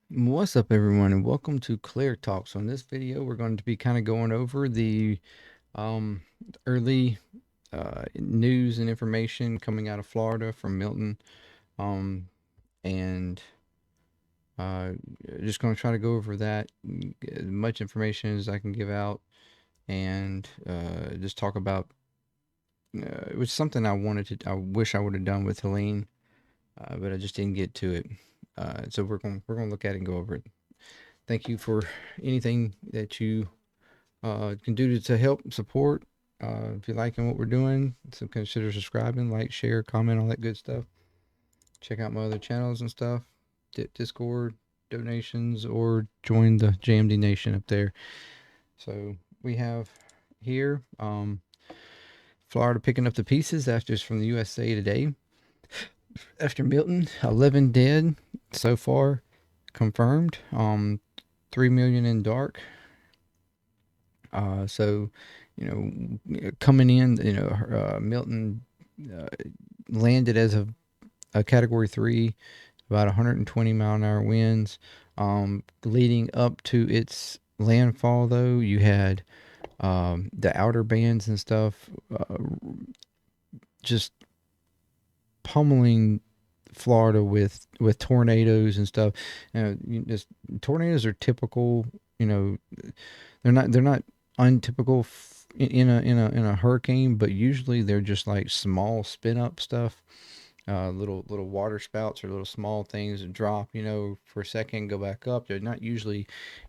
What's up, everyone, and welcome to ClearTalk. So in this video, we're going to be kind of going over the um, early news and information coming out of Florida from Milton, um, and uh, just going to try to go over that, as much information as I can give out, and just talk about. It was something I wish I would have done with Helene, but I just didn't get to it. So we're gonna look at it and go over it. Thank you for anything that you can do to help support. If you're liking what we're doing, so consider subscribing, like, share, comment, all that good stuff. Check out my other channels and stuff, Discord, donations, or join the JMD Nation up there. So we have here Florida picking up the pieces after it's from the USA Today. After Milton, 11 dead so far confirmed. 3 million in dark. So, coming in, Milton uh, landed as a Category 3, about 120-mile-an-hour winds. Leading up to its landfall, though, you had the outer bands and stuff just pummeling Florida with tornadoes and stuff. Just tornadoes are typical. You know, they're not untypical in a hurricane, but usually they're just like small spin up stuff, little water spouts or little small things that drop, for a second, go back up. They're not usually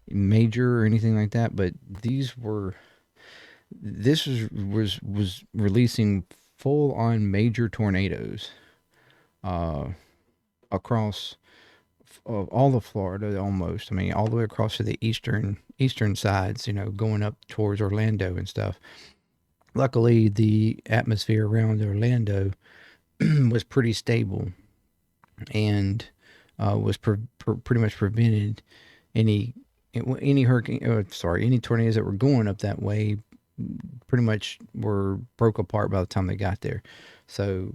major or anything like that, but this was releasing full on major tornadoes uh, across of all of Florida almost. I mean, all the way across to the eastern sides, going up towards Orlando and stuff. Luckily, the atmosphere around Orlando was pretty stable and was pretty much prevented any any tornadoes that were going up that way. Pretty much were broke apart by the time they got there. So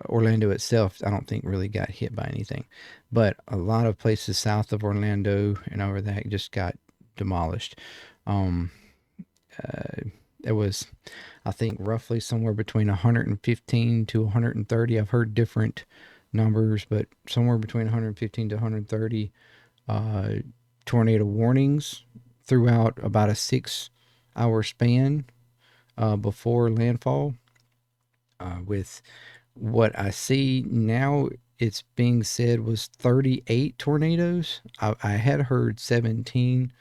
Orlando itself, I don't think really got hit by anything, but a lot of places south of Orlando and over that just got demolished. Um, uh, it was, I think, roughly somewhere between 115 to 130. I've heard different numbers, but somewhere between 115 to 130 uh, tornado warnings throughout about a 6 hour span before landfall. With what I see now, it's being said was 38 tornadoes. I had heard 17,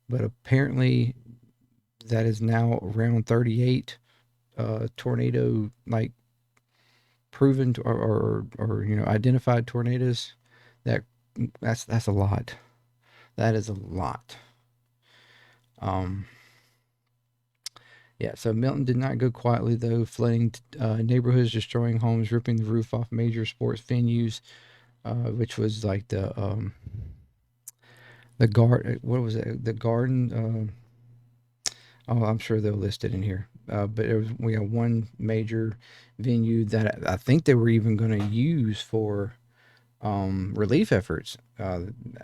but apparently that is now around 38 tornado, like, proven or identified tornadoes. That that's a lot. That is a lot. Um, Yeah, so Milton did not go quietly, though, flooding neighborhoods, destroying homes, ripping the roof off major sports venues, which was like the guard. What was it? The garden. Oh, I'm sure they'll list it in here. But we have one major venue that I think they were even going to use for relief efforts.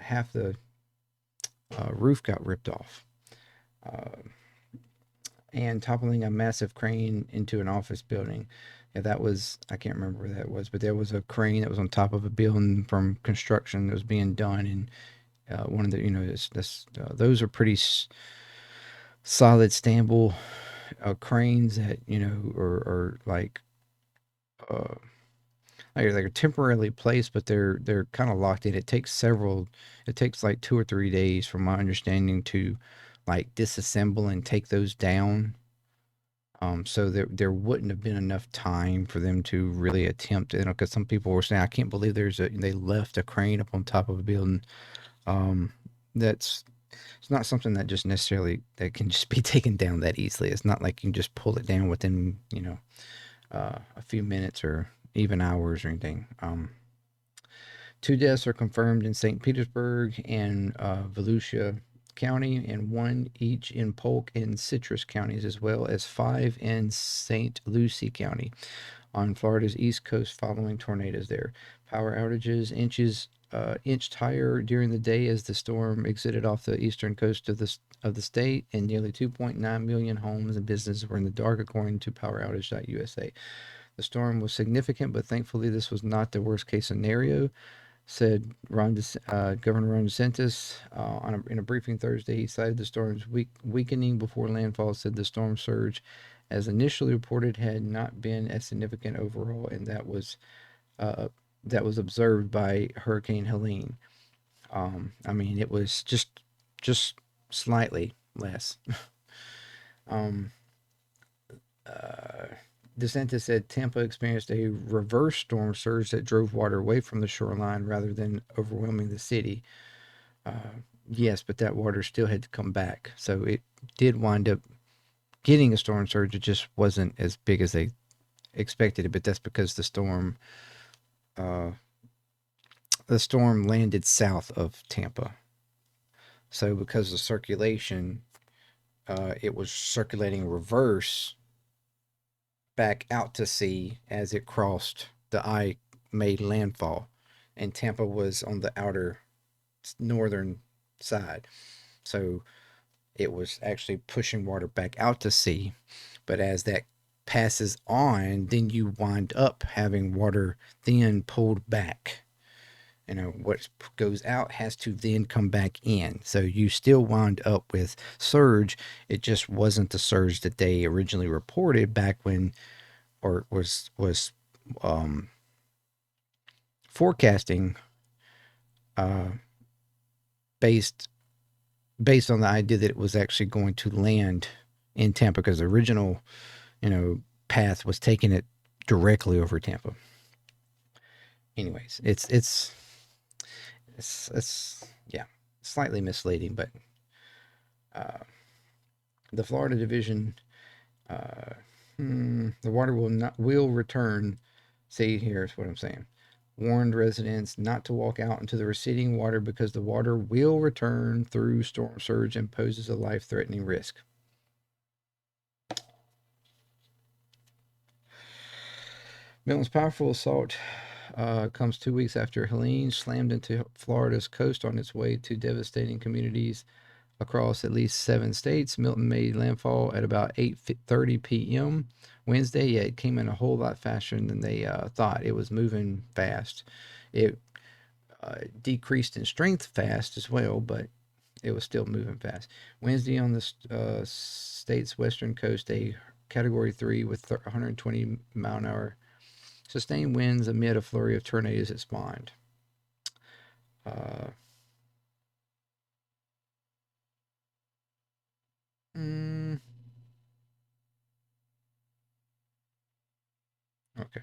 Half the roof got ripped off. Uh, and toppling a massive crane into an office building. Yeah, that was, I can't remember where that was, but there was a crane that was on top of a building from construction that was being done. And one of the, those are pretty solid, stable cranes that, are uh, like they're temporarily placed, but they're kind of locked in. It takes like 2 or 3 days, from my understanding, to like disassemble and take those down. So there wouldn't have been enough time for them to really attempt it, because some people were saying, I can't believe they left a crane up on top of a building. Um, that's It's not something that just necessarily that can just be taken down that easily. It's not like you can just pull it down within, a few minutes or even hours or anything. Two deaths are confirmed in St. Petersburg and Volusia County, and one each in Polk and Citrus counties, as well as five in St. Lucie County on Florida's east coast following tornadoes there. Power outages inched higher during the day as the storm exited off the eastern coast of the state, and nearly 2.9 million homes and businesses were in the dark, according to PowerOutage.usa. The storm was significant, but thankfully this was not the worst case scenario, said Governor Ron DeSantis in a briefing Thursday. He cited the storm's weakening before landfall, said the storm surge, as initially reported, had not been as significant overall, and uh, that was observed by Hurricane Helene. I mean, it was just slightly less. um, uh, DeSantis said Tampa experienced a reverse storm surge that drove water away from the shoreline rather than overwhelming the city. Yes, but that water still had to come back. So it did wind up getting a storm surge. It just wasn't as big as they expected it, but that's because uh, the storm landed south of Tampa. So because of circulation, it was circulating reverse back out to sea as it crossed the eye made landfall, and Tampa was on the outer northern side. So it was actually pushing water back out to sea. But as that passes on, then you wind up having water then pulled back. You know, what goes out has to then come back in. So you still wound up with surge. It just wasn't the surge that they originally reported back when, or was um, forecasting, uh, based based on the idea that it was actually going to land in Tampa, because the original, path was taking it directly over Tampa. Anyways, it's yeah, slightly misleading, but uh, the Florida division, uh, the water will return. See, here's what I'm saying. Warned residents not to walk out into the receding water because the water will return through storm surge and poses a life-threatening risk. Milton's powerful assault comes 2 weeks after Helene slammed into Florida's coast on its way to devastating communities across at least 7 states. Milton made landfall at about 8:30 p.m. Wednesday. Yeah, it came in a whole lot faster than they thought. It was moving fast. It decreased in strength fast as well, but it was still moving fast. Wednesday on the state's western coast, a Category 3 with 120 mile an hour sustained winds amid a flurry of tornadoes it spawned. Uh, mm, okay.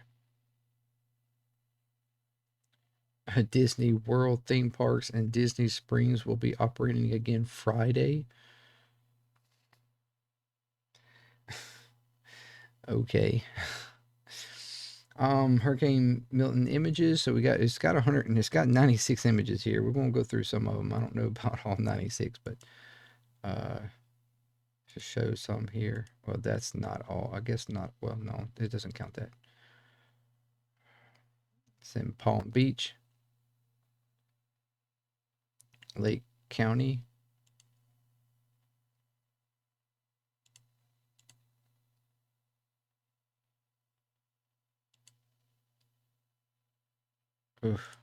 Disney World theme parks and Disney Springs will be operating again Friday. Okay. Hurricane Milton images. So it's got 100 and it's got 96 images here. We're going to go through some of them. I don't know about all 96, but uh to show some here. Well, that's not all. I guess not. Well, no, it doesn't count that. It's in Palm Beach, Lake County. Oof.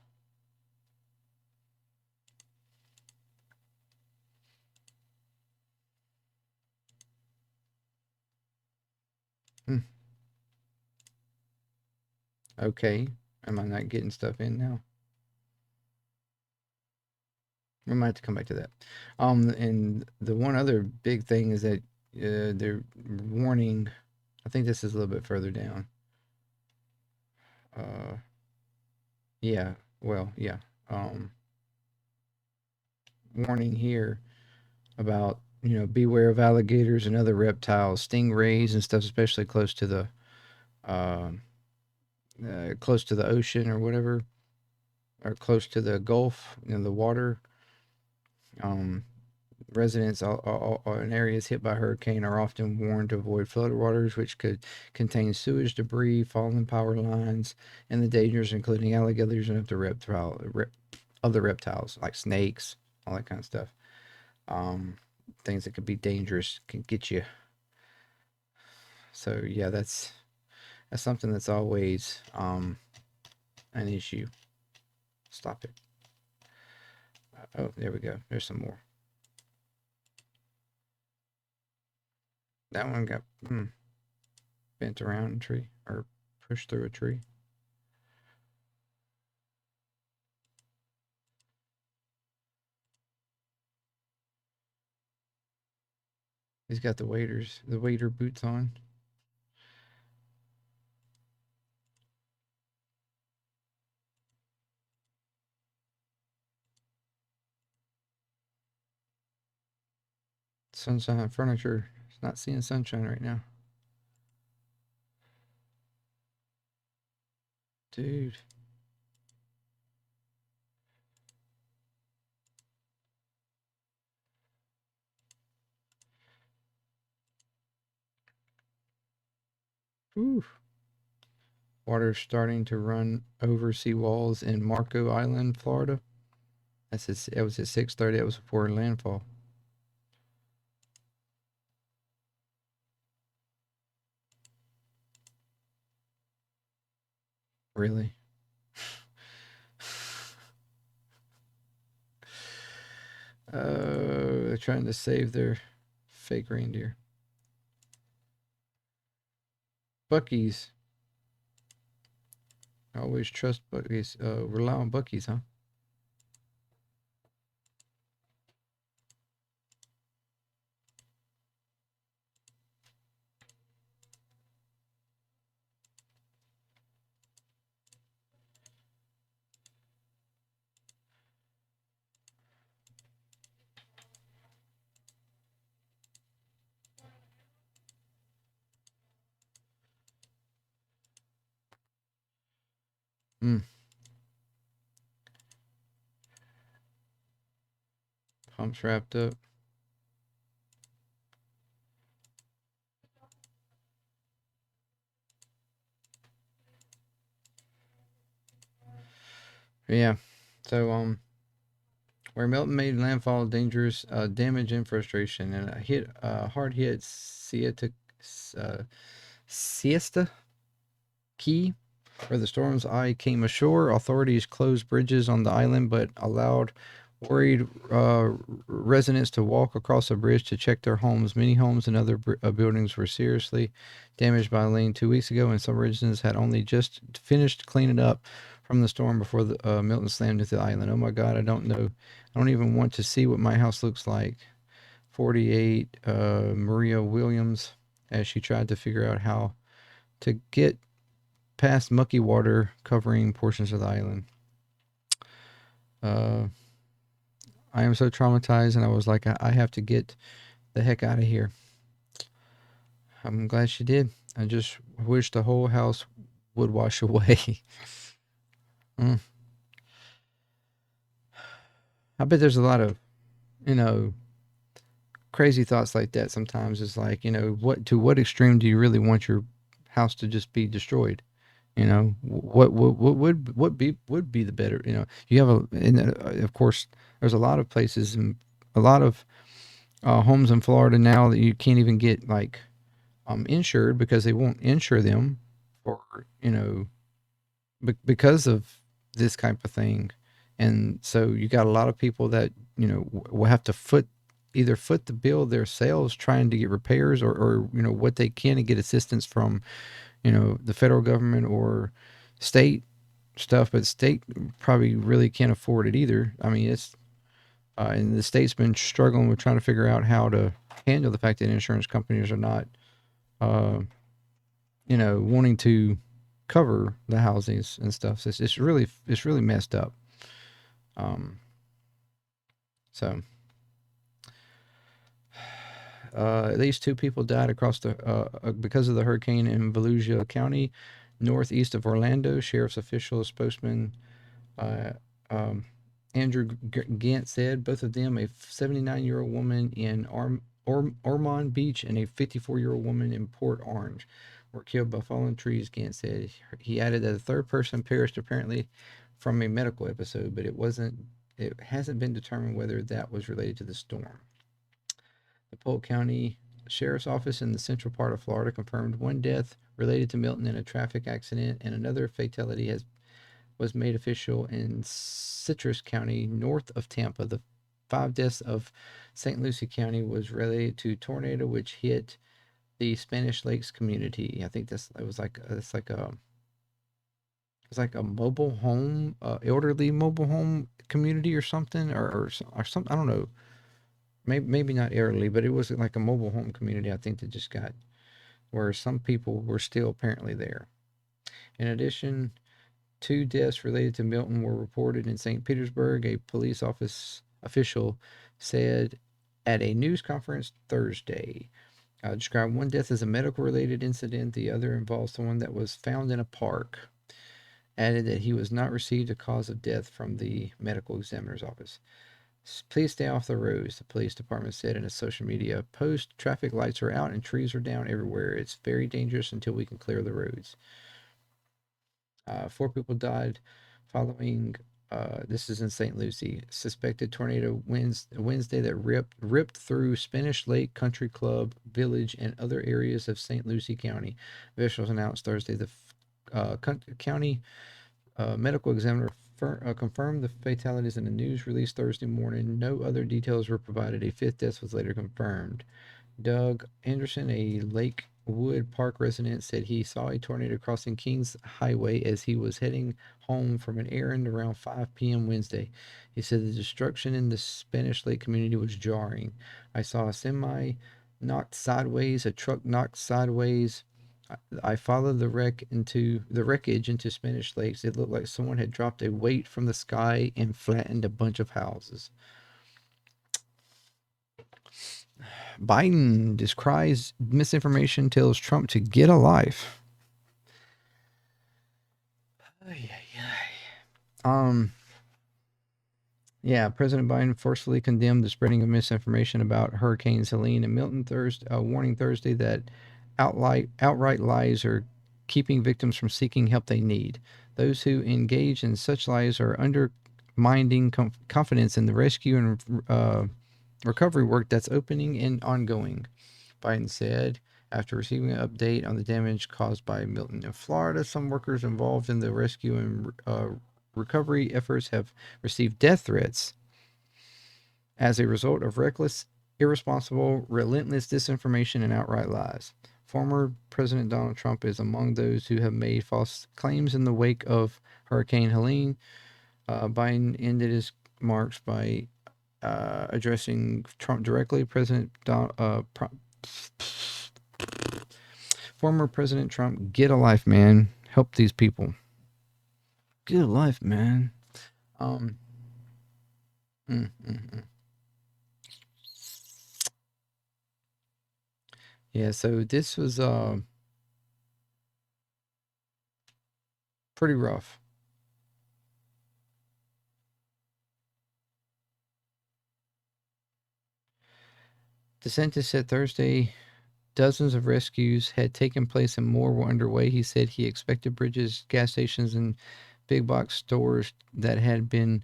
Hmm. Okay. Am I not getting stuff in now? We might have to come back to that. And the one other big thing is that they're warning. I think this is a little bit further down. Uh, yeah. Well, yeah. Um, Warning here about, beware of alligators and other reptiles, stingrays and stuff, especially uh, close to the ocean or whatever, or close to the Gulf, the water. Um, Residents in areas hit by hurricane are often warned to avoid floodwaters, which could contain sewage debris, fallen power lines, and the dangers, including alligators and other reptiles like snakes, all that kind of stuff. Um, Things that could be dangerous can get you. So yeah, that's something that's always an issue. Stop it. Oh, there we go. There's some more. That one got bent around a tree or pushed through a tree. He's got the waiter boots on. Sunshine furniture. It's not seeing sunshine right now. Dude. Whew. Water starting to run over seawalls in Marco Island, Florida. It was at 6:30. It was before landfall. Really? They're trying to save their fake reindeer. Bucky's. Always trust Bucky's. Rely on Bucky's, huh? Mm. Pumps wrapped up. Yeah. So where Milton made landfall, dangerous damage and frustration, and hard hit uh, Siesta Key, where the storm's eye came ashore. Authorities closed bridges on the island, but allowed worried residents to walk across a bridge to check their homes. Many homes and other buildings were seriously damaged by Helene 2 weeks ago, and some residents had only just finished cleaning up from the storm before the Milton slammed into the island. Oh my God, I don't know. I don't even want to see what my house looks like. 48 Maria Williams, as she tried to figure out how to get past mucky water covering portions of the island. Uh, I am so traumatized, and I was like, I have to get the heck out of here. I'm glad she did. I just wish the whole house would wash away. mm. I bet there's a lot of, you know, crazy thoughts like that sometimes. It's like, what extreme do you really want your house to just be destroyed? What would be the better? You have of course, there's a lot of places and a lot of homes in Florida now that you can't even get like insured because they won't insure them for because of this type of thing. And so you got a lot of people that will have to either foot the bill themselves trying to get repairs, or what they can and get assistance from the federal government or state stuff. But state probably really can't afford it either. I mean, it's and the state's been struggling with trying to figure out how to handle the fact that insurance companies are not uh, wanting to cover the housings and stuff. So it's really messed up. Um, so at least two people died across because of the hurricane in Volusia County, northeast of Orlando. Sheriff's official spokesman uh, um, Andrew Gant said, both of them, a 79-year-old woman in Ormond Beach and a 54-year-old woman in Port Orange, were killed by fallen trees. Gant said. He added that a third person perished apparently from a medical episode, but it hasn't been determined whether that was related to the storm. The Polk County Sheriff's Office in the central part of Florida confirmed one death related to Milton in a traffic accident, and another fatality was made official in Citrus County, north of Tampa. The 5 deaths of St. Lucie County was related to tornado which hit the Spanish Lakes community. I think it's like a mobile home, elderly mobile home community or something, or something. I don't know. Maybe not elderly, but it was like a mobile home community. I think that just got where some people were still apparently there. In addition, 2 deaths related to Milton were reported in St. Petersburg. A police office official said at a news conference Thursday. Described one death as a medical related incident, the other involves someone that was found in a park. Added that he was not received a cause of death from the medical examiner's office. Please stay off the roads, the police department said in a social media post. Traffic lights are out and trees are down everywhere. It's very dangerous until we can clear the roads. 4 people died following. This is in St. Lucie. Suspected tornado Wednesday that ripped through Spanish Lake Country Club Village and other areas of St. Lucie County. Officials announced Thursday the county medical examiner confirmed the fatalities in a news release Thursday morning. No other details were provided. A 5th death was later confirmed. Doug Anderson, a Lakewood Park resident, said he saw a tornado crossing Kings Highway as he was heading home from an errand around 5 p.m. Wednesday. He said the destruction in the Spanish Lake community was jarring. I saw a semi knocked sideways, a truck knocked sideways. I followed the wreckage into Spanish Lakes. It looked like someone had dropped a weight from the sky and flattened a bunch of houses. Biden decries misinformation, tells Trump to get a life. Um, yeah, President Biden forcefully condemned the spreading of misinformation about Hurricanes Helene and Milton warning Thursday that outright lies are keeping victims from seeking help they need. Those who engage in such lies are undermining confidence in the rescue and recovery work that's opening and ongoing, Biden said. After receiving an update on the damage caused by Milton in Florida, some workers involved in the rescue and recovery efforts have received death threats as a result of reckless, irresponsible, relentless disinformation and outright lies. Former President Donald Trump is among those who have made false claims in the wake of Hurricane Helene. Biden ended his remarks by addressing Trump directly. Former President Trump, get a life, man. Help these people. Get a life, man. Mm, mm, mm. Yeah, so this was pretty rough. DeSantis said Thursday dozens of rescues had taken place and more were underway. He said he expected bridges, gas stations, and big box stores that had been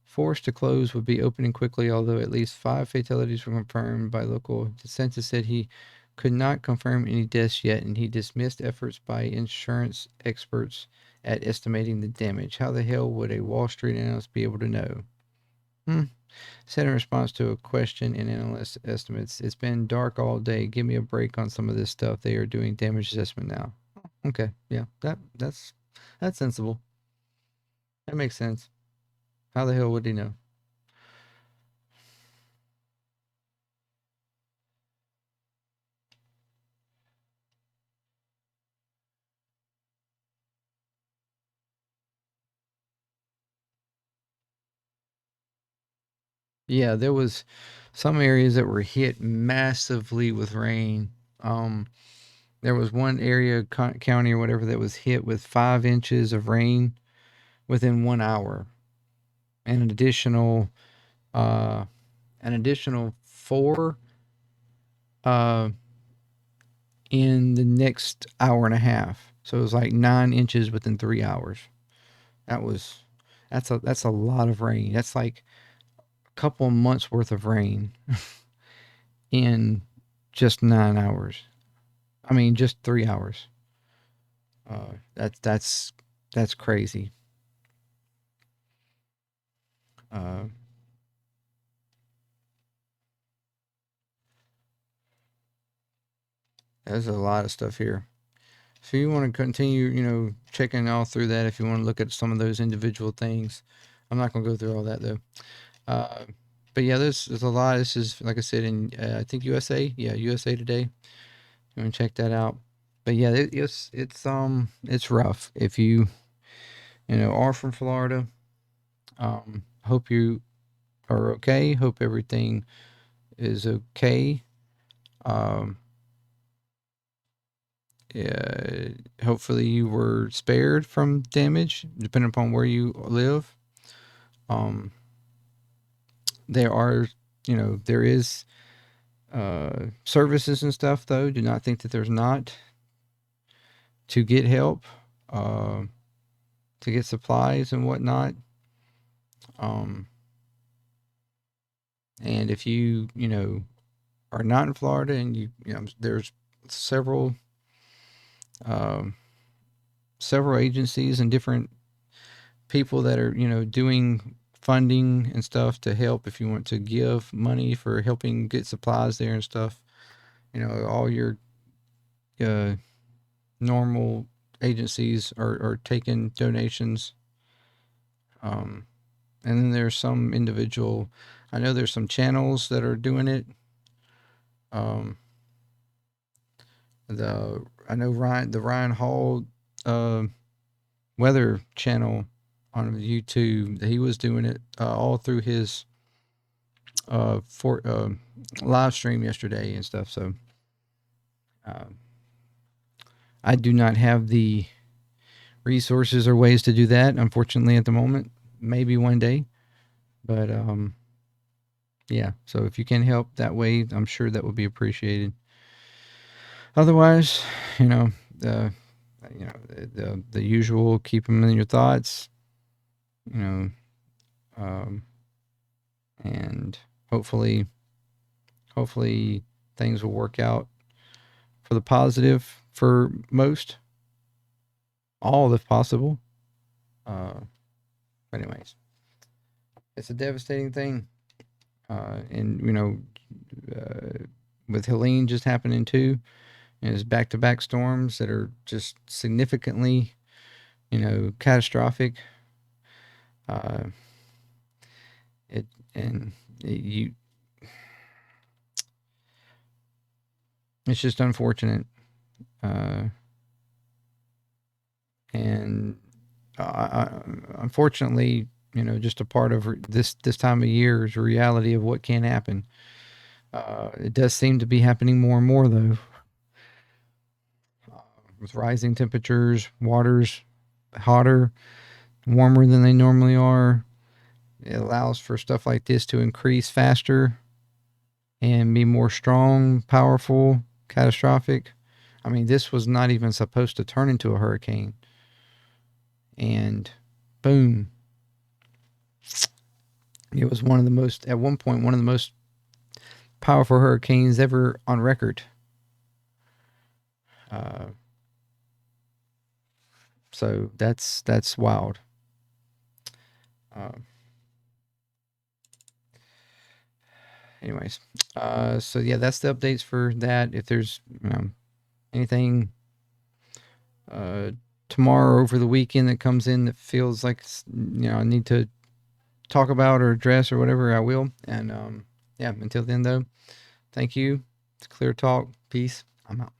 forced to close would be opening quickly, although at least 5 fatalities were confirmed by local. DeSantis said he could not confirm any deaths yet, and he dismissed efforts by insurance experts at estimating the damage. How the hell would a Wall Street analyst be able to know? Said in response to a question in analyst estimates, it's been dark all day. Give me a break on some of this stuff. They are doing damage assessment now. Okay, yeah, that's sensible. That makes sense. How the hell would he know? Yeah, there was some areas that were hit massively with rain. There was one area, county or whatever, that was hit with 5 inches of rain within 1 hour. and an additional 4 uh, in the next hour and a half. So it was like 9 inches within 3 hours. That was that's a lot of rain. That's like a couple of months worth of rain in just 9 hours. I mean, just 3 hours. That's crazy. Uh, there's a lot of stuff here. So you want to continue, checking all through that if you want to look at some of those individual things. I'm not going to go through all that though. Uh, but yeah, there's a lot. This is like I said in I think USA. Yeah, USA Today. You want to check that out. But yeah, it's rough if you are from Florida. Hope you are okay. Hope everything is okay. Um, yeah, hopefully you were spared from damage, depending upon where you live. Um, there are, there is services and stuff though. Do not think that there's not to get help, uh, to get supplies and whatnot. Um, and if you are not in Florida and there's several um, several agencies and different people that are doing funding and stuff to help if you want to give money for helping get supplies there and stuff. All your uh, normal agencies are taking donations. Um, and then there's some individual. I know there's some channels that are doing it. Um, I know the Ryan Hall uh, weather channel on YouTube. He was doing it all through his for live stream yesterday and stuff. So uh, I do not have the resources or ways to do that, unfortunately, at the moment. Maybe one day, but yeah. So if you can help that way, I'm sure that would be appreciated. Otherwise, you know, the the usual. Keep them in your thoughts. You know, um, and hopefully things will work out for the positive for most, all if possible. Uh, but anyways, it's a devastating thing, and with Helene just happening too, and it's back-to-back storms that are just significantly, catastrophic. Uh, it and you, it's just unfortunate, uh, and unfortunately, just a part of this time of year is a reality of what can happen. It does seem to be happening more and more though, with rising temperatures, waters hotter, warmer than they normally are. It allows for stuff like this to increase faster and be more strong, powerful, catastrophic. I mean, this was not even supposed to turn into a hurricane. And boom, it was at one point, one of the most powerful hurricanes ever on record. Uh, so that's wild. Uh, anyways, so yeah, that's the updates for that. If there's anything uh, tomorrow or over the weekend that comes in that feels like I need to talk about or address or whatever, I will. And yeah, until then though, thank you. It's Clear Talk. Peace. I'm out.